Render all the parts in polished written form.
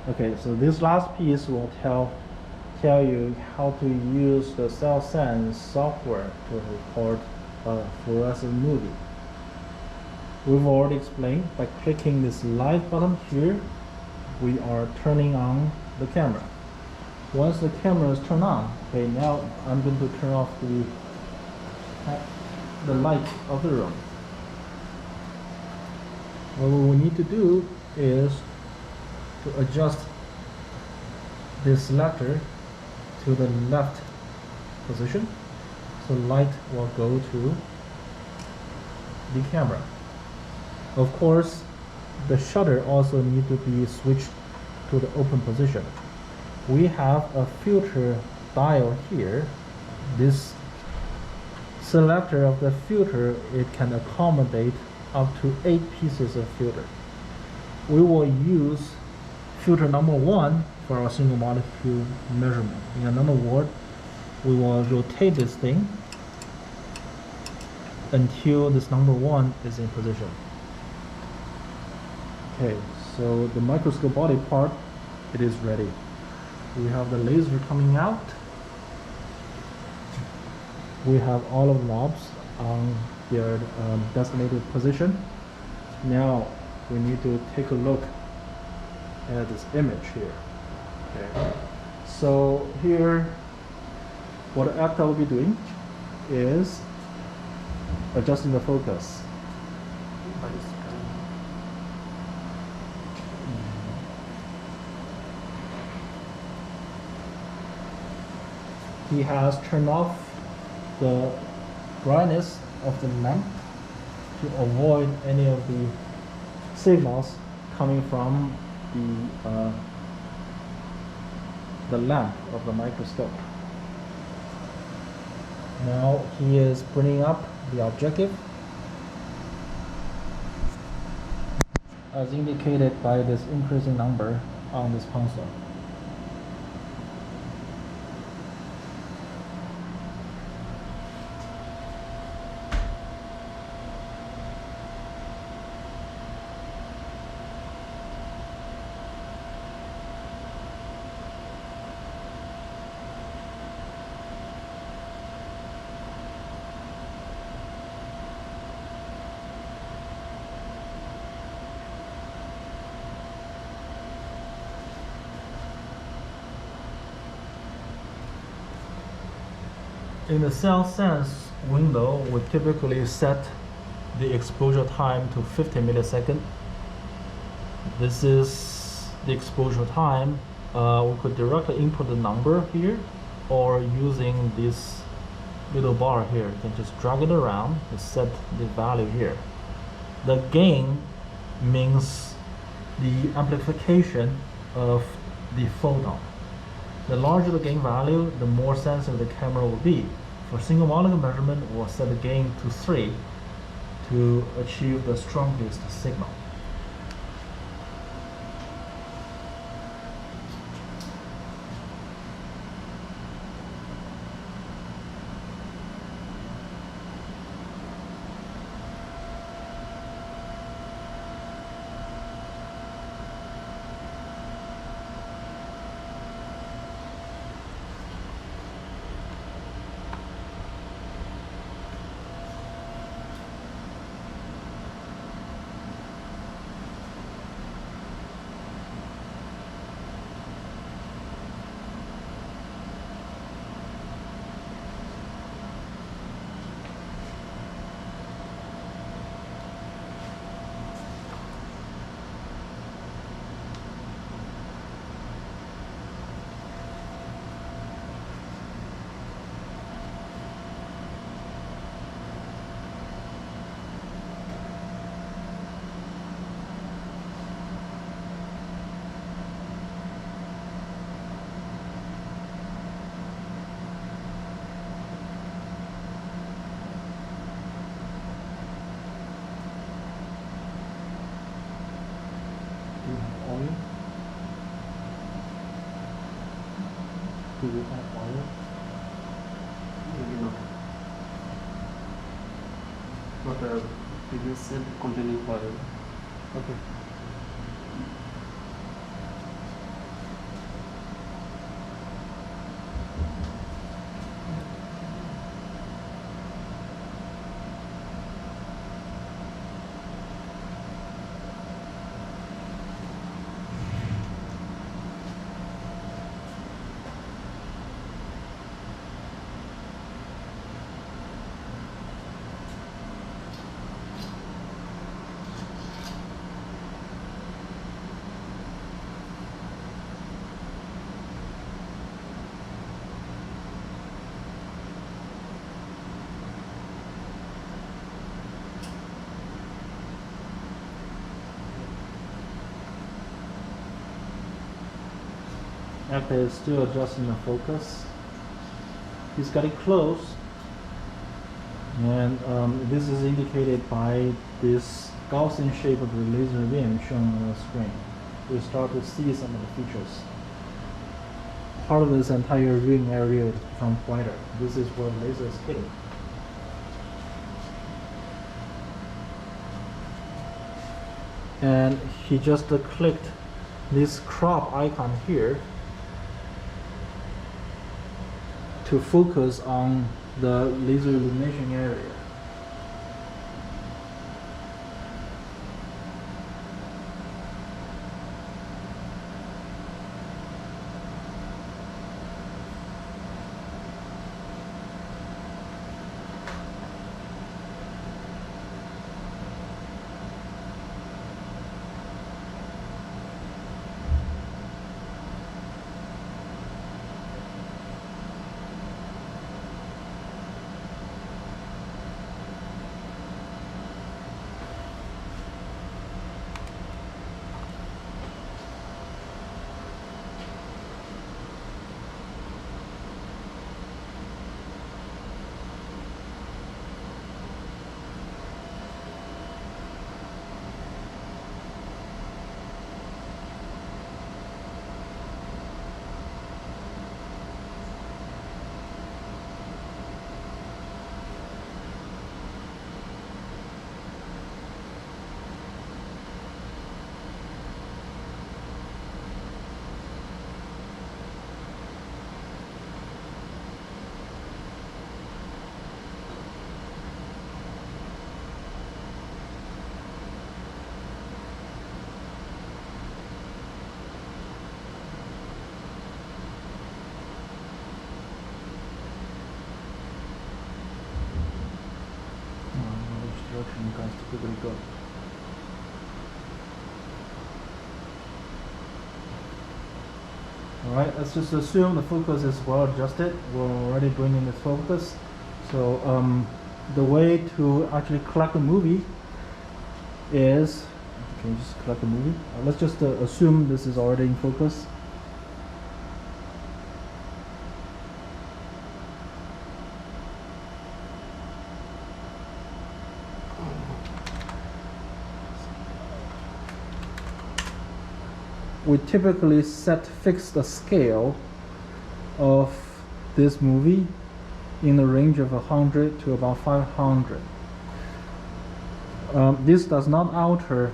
Okay, so this last piece will tell you how to use the Cellsens software to record a fluorescent movie. We've already explained by clicking this live button here, we are turning on the camera. Once the camera is turned on, okay, now I'm going to turn off the light of the room. What we need to do is to adjust this selector to the left position, so light will go to the camera. Of course, the shutter also need to be switched to the open position. We have a filter dial here. This selector of the filter, it can accommodate up to 8 pieces of filter. We will use filter number 1 for our single molecule measurement. In another word, we will rotate this thing until this number 1 is in position. Okay, so the microscope body part, it is ready. We have the laser coming out. We have all of the knobs on their designated position. Now we need to take a look at this image here. Okay. So here, what Acta will be doing is adjusting the focus. He has turned off the brightness of the lamp to avoid any of the signals coming from the lamp of the microscope. Now he is bringing up the objective as indicated by this increasing number on this console. In the Cellsens window, we typically set the exposure time to 50 milliseconds. This is the exposure time. We could directly input the number here, or using this little bar here, you can just drag it around and set the value here. The gain means the amplification of the photon. The larger the gain value, the more sensitive the camera will be. For single molecule measurement, we'll set the gain to 3 to achieve the strongest signal. Do you have oil? Maybe not. But previous set containing oil. Okay. actor is still adjusting the focus. He's getting close, and this is indicated by this Gaussian shape of the laser beam shown on the screen. We start to see some of the features. Part of this entire ring area has become whiter. This is where the laser is hitting. And he just clicked this crop icon here to focus on the laser illumination area. Direction you guys typically go. Alright, let's just assume the focus is well adjusted. We're already bringing the focus. So the way to actually collect the movie is, can you just collect the movie? Let's just assume this is already in focus. We typically fix the scale of this movie in the range of 100 to about 500. This does not alter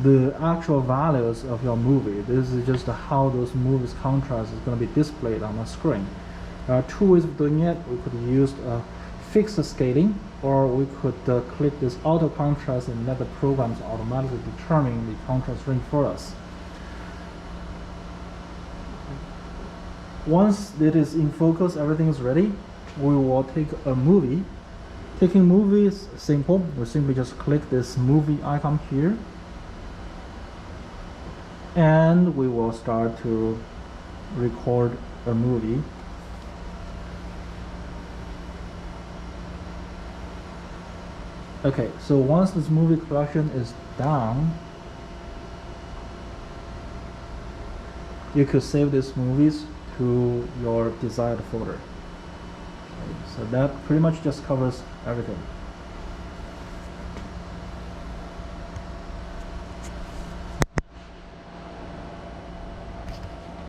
the actual values of your movie. This is just how those movies contrast is going to be displayed on the screen. There are two ways of doing it. We could use fixed scaling, or we could click this auto contrast and let the programs automatically determine the contrast range for us. Once it is in focus, everything is ready, we will take a movie. Taking movie is simple. We simply just click this movie icon here, and we will start to record a movie. Okay, so once this movie collection is done, you could save these movies to your desired folder. Okay, so that pretty much just covers everything.